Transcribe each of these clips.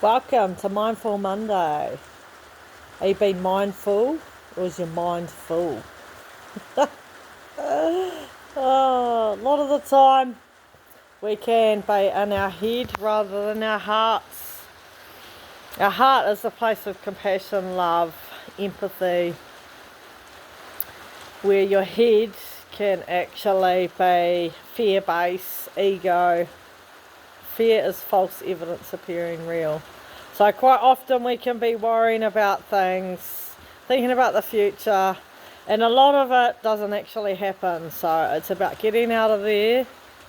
Welcome to Mindful Monday. Are you being mindful or is your mind full? A lot of the time we can be in our head rather than our hearts. Our heart is a place of compassion, love, empathy, where your head can actually be fear-based, ego. Fear is false evidence appearing real. So quite often we can be worrying about things, thinking about the future, and a lot of it doesn't actually happen. So it's about getting out of there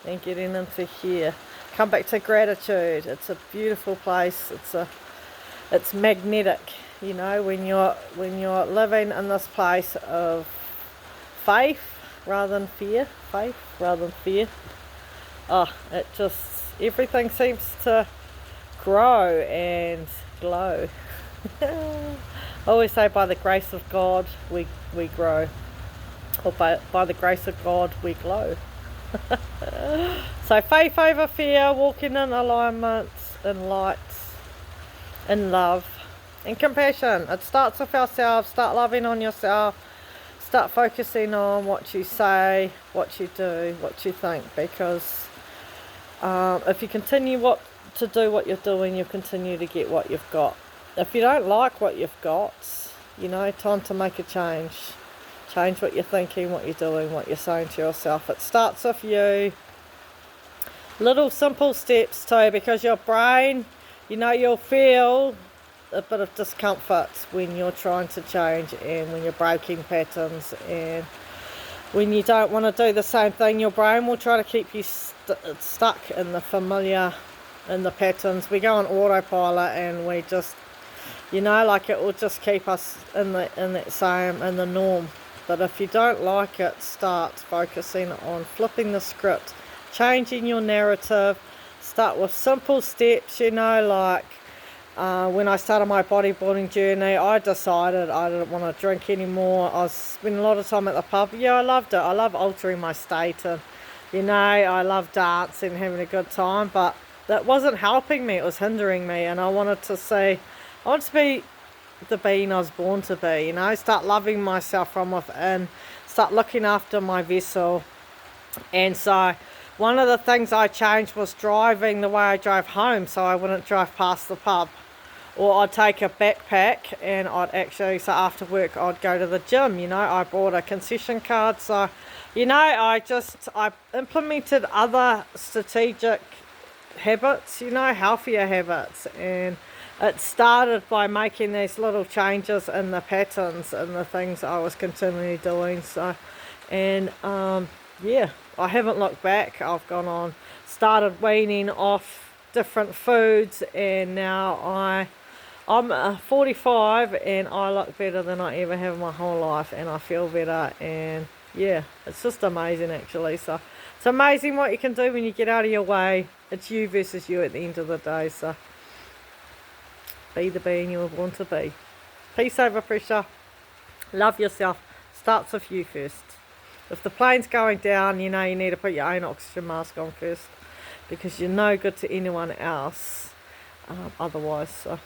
and getting into here. Come back to gratitude. It's a beautiful place. It's magnetic, you know, when you're living in this place of faith rather than fear. Faith rather than fear. Everything seems to grow and glow. I always say by the grace of God we grow, or by the grace of God we glow. So faith over fear, walking in alignment, in light, in love, in compassion. It starts with ourselves. Start loving on yourself. Start focusing on what you say, what you do, what you think, because if you continue to do what you're doing, you'll continue to get what you've got. If you don't like what you've got, you know, time to make a change. Change what you're thinking, what you're doing, what you're saying to yourself. It starts with you. Little simple steps too, because your brain, you know, you'll feel a bit of discomfort when you're trying to change and when you're breaking patterns, and when you don't want to do the same thing, your brain will try to keep you stuck in the familiar, in the patterns. We go on autopilot and we just, you know, like it will just keep us in the norm. But if you don't like it, start focusing on flipping the script, changing your narrative. Start with simple steps, you know, like when I started my bodybuilding journey, I decided I didn't want to drink anymore. I was spending a lot of time at the pub. Yeah, I loved it. I love altering my state, and you know, I love dancing, having a good time, but that wasn't helping me. It was hindering me, and I wanted to be the being I was born to be, you know, start loving myself from within, start looking after my vessel. And so one of the things I changed was driving the way I drove home, so I wouldn't drive past the pub. Or I'd take a backpack and so after work I'd go to the gym, you know. I bought a concession card, so, you know, I implemented other strategic habits, you know, healthier habits, and it started by making these little changes in the patterns and the things I was continually doing. So, and yeah, I haven't looked back. I've started weaning off different foods, and now I'm 45 and I look better than I ever have in my whole life, and I feel better, and yeah, it's just amazing actually. So it's amazing what you can do when you get out of your way. It's you versus you at the end of the day. So be the being you were born to be. Peace over pressure. Love yourself. Starts with you first. If the plane's going down, you know you need to put your own oxygen mask on first, because you're no good to anyone else otherwise. So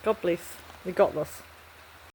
God bless. We got this.